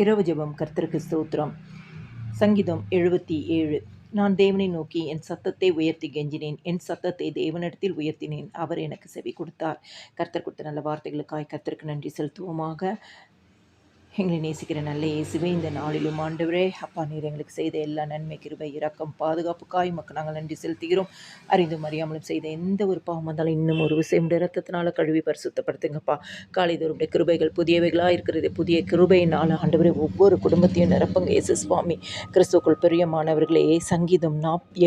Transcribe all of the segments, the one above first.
இரவு ஜெபம். கர்த்தருக்கு ஸ்தோத்திரம். சங்கீதம் 77. நான் தேவனை நோக்கி என் சத்தத்தை உயர்த்தி கெஞ்சினேன். என் சத்தத்தை தேவனிடத்தில் உயர்த்தினேன். அவர் எனக்கு செவி கொடுத்தார். கர்த்தர் கொடுத்த நல்ல வார்த்தைகளுக்காய் கர்த்தருக்கு நன்றி செலுத்துவோமாக. எங்களை நேசிக்கிற நல்ல இயேசுவே, இந்த நாளிலும் ஆண்டவரே அப்பா, நீர் எங்களுக்கு செய்த எல்லா நன்மை, கிருபை, இரக்கம், பாதுகாப்புக்காய் உமக்கு நாங்கள் நன்றி செலுத்துகிறோம். அறிந்தும் அறியாமலும் செய்த எந்த ஒரு பாவம் வந்தாலும் இன்னும் ஒரு விஷயம் இரத்தத்தினால கழுவி பரிசுத்தப்படுத்துங்கப்பா. காலைதோறும் கிருபைகள் புதியவைகளாக இருக்கிறது. புதிய கிருபையினால் ஆண்டவரே ஒவ்வொரு குடும்பத்தையும் நிரப்புங்க இயேசு சுவாமி. கிறிஸ்துக்குள் பிரியமானவர்களே, சங்கீதம்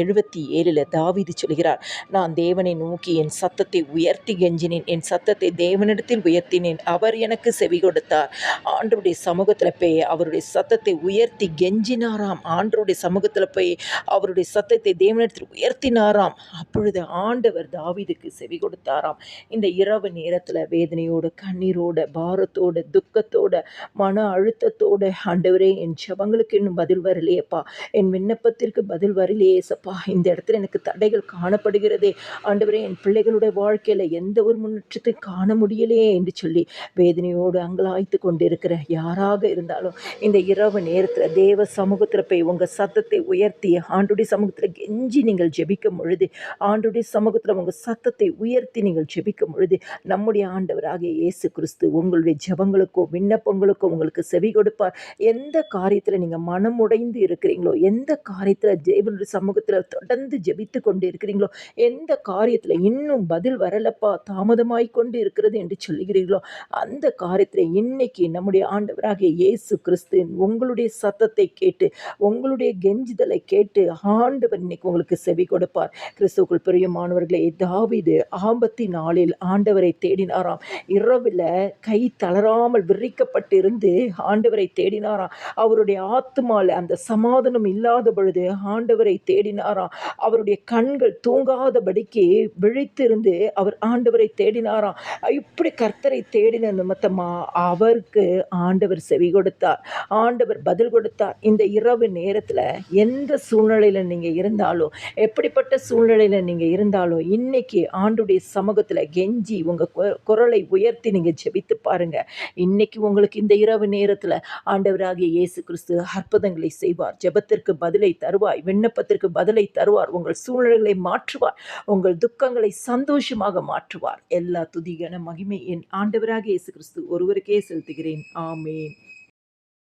77 தாவீது சொல்கிறார், நான் தேவனை நோக்கி என் சத்தத்தை உயர்த்தி கெஞ்சினேன். என் சத்தத்தை தேவனிடத்தில் உயர்த்தினேன். அவர் எனக்கு செவி கொடுத்தார். ஆண்டவருடைய சமூகத்தில் போய் அவருடைய சத்தத்தை உயர்த்தி கெஞ்சினாராம். ஆண்டவருடைய சமூகத்தில் போய் அவருடைய சத்தத்தை தேவனிடத்தில் உயர்த்தினாராம். அப்பொழுது ஆண்டவர் தாவீதுக்கு செவி கொடுத்தாராம். இந்த இரவு நேரத்தில் வேதனையோடு, கண்ணீரோடு, பாரத்தோடு, துக்கத்தோடு, மன அழுத்தத்தோடு, ஆண்டவரே என் ஜெபங்களுக்கு இன்னும் பதில் வரலையேப்பா, என் விண்ணப்பத்திற்கு பதில் வரலையே சப்பா, இந்த இடத்துல எனக்கு தடைகள் காணப்படுகிறதே ஆண்டவரே, என் பிள்ளைகளுடைய வாழ்க்கையில் எந்த ஒரு முன்னேற்றத்தையும் காண முடியலையே என்று சொல்லி வேதனையோடு அங்கலாய்த்து கொண்டிருக்கிற யாராக இருந்தாலும் இந்த இரவு நேரத்தில் தேவ சமூகத்தில் போய் உங்கள் சத்தத்தை உயர்த்தி ஆண்டுடைய சமூகத்தில் கெஞ்சி நீங்கள் ஜெபிக்கும் பொழுது, ஆண்டுடைய சமூகத்தில் உங்கள் சத்தத்தை உயர்த்தி நீங்கள் ஜெபிக்கும் பொழுது, நம்முடைய ஆண்டவராகிய இயேசு கிறிஸ்து உங்களுடைய ஜெபங்களுக்கோ விண்ணப்பங்களுக்கோ உங்களுக்கு செவி கொடுப்பார். எந்த காரியத்தில் நீங்கள் மனம் உடைந்து இருக்கிறீங்களோ, எந்த காரியத்தில் தேவனுடைய சமூகத்தில் தொடர்ந்து ஜெபித்து கொண்டு இருக்கிறீங்களோ, எந்த காரியத்தில் இன்னும் பதில் வரலப்பா, தாமதமாய் கொண்டு இருக்கிறது என்று சொல்லுகிறீர்களோ, அந்த காரியத்தில் இன்னைக்கு நம்முடைய ஆண்டவராகிய இயேசு கிறிஸ்து உங்களுடைய சத்தத்தை கேட்டு, உங்களுடைய கெஞ்சுதலை கேட்டு ஆண்டவர் இன்னைக்கு உங்களுக்கு செவி கொடுப்பார். கிறிஸ்துவுக்குள் பிரியமானவர்களே, தாவீது ஆபத்து நாளில் ஆண்டவரை தேடினாராம். இரவில் கை தளராமல் விரிக்கப்பட்டிருந்து ஆண்டவரை தேடினாராம். அவருடைய ஆத்துமால அந்த சமாதானம் இல்லாத பொழுது ஆண்டவரை தேடினாராம். அவருடைய கண்கள் தூங்காதபடிக்கு விழித்திருந்து அவர் ஆண்டவரை தேடினாராம். இப்படி கர்த்தரை தேடின நிமித்தமா அவருக்கு ஆண்டவர் செவி கொடுத்தார். ஆண்டவர் பதில் கொடுத்தார். இந்த இரவு நேரத்தில் எந்த சூழ்நிலையில் நீங்கள் இருந்தாலும், எப்படிப்பட்ட சூழ்நிலையில் நீங்கள் இருந்தாலும், இன்னைக்கு ஆண்டுடைய சமூகத்தில் கெஞ்சி உங்கள் குரலை உயர்த்தி நீங்கள் ஜெபித்து பாருங்க. இன்னைக்கு உங்களுக்கு இந்த இரவு நேரத்தில் ஆண்டவராகிய இயேசு கிறிஸ்து அற்புதங்களை செய்வார். ஜெபத்திற்கு பதிலை தருவார், விண்ணப்பத்திற்கு பதிலை தருவார், உங்கள் சூழ்நிலைகளை மாற்றுவார், உங்கள் துக்கங்களை சந்தோஷமாக மாற்றுவார். எல்லா துதிகன மகிமை என் ஆண்டவராகிய இயேசு கிறிஸ்து ஒருவருக்கே செலுத்துகிறேன். ஆமென்.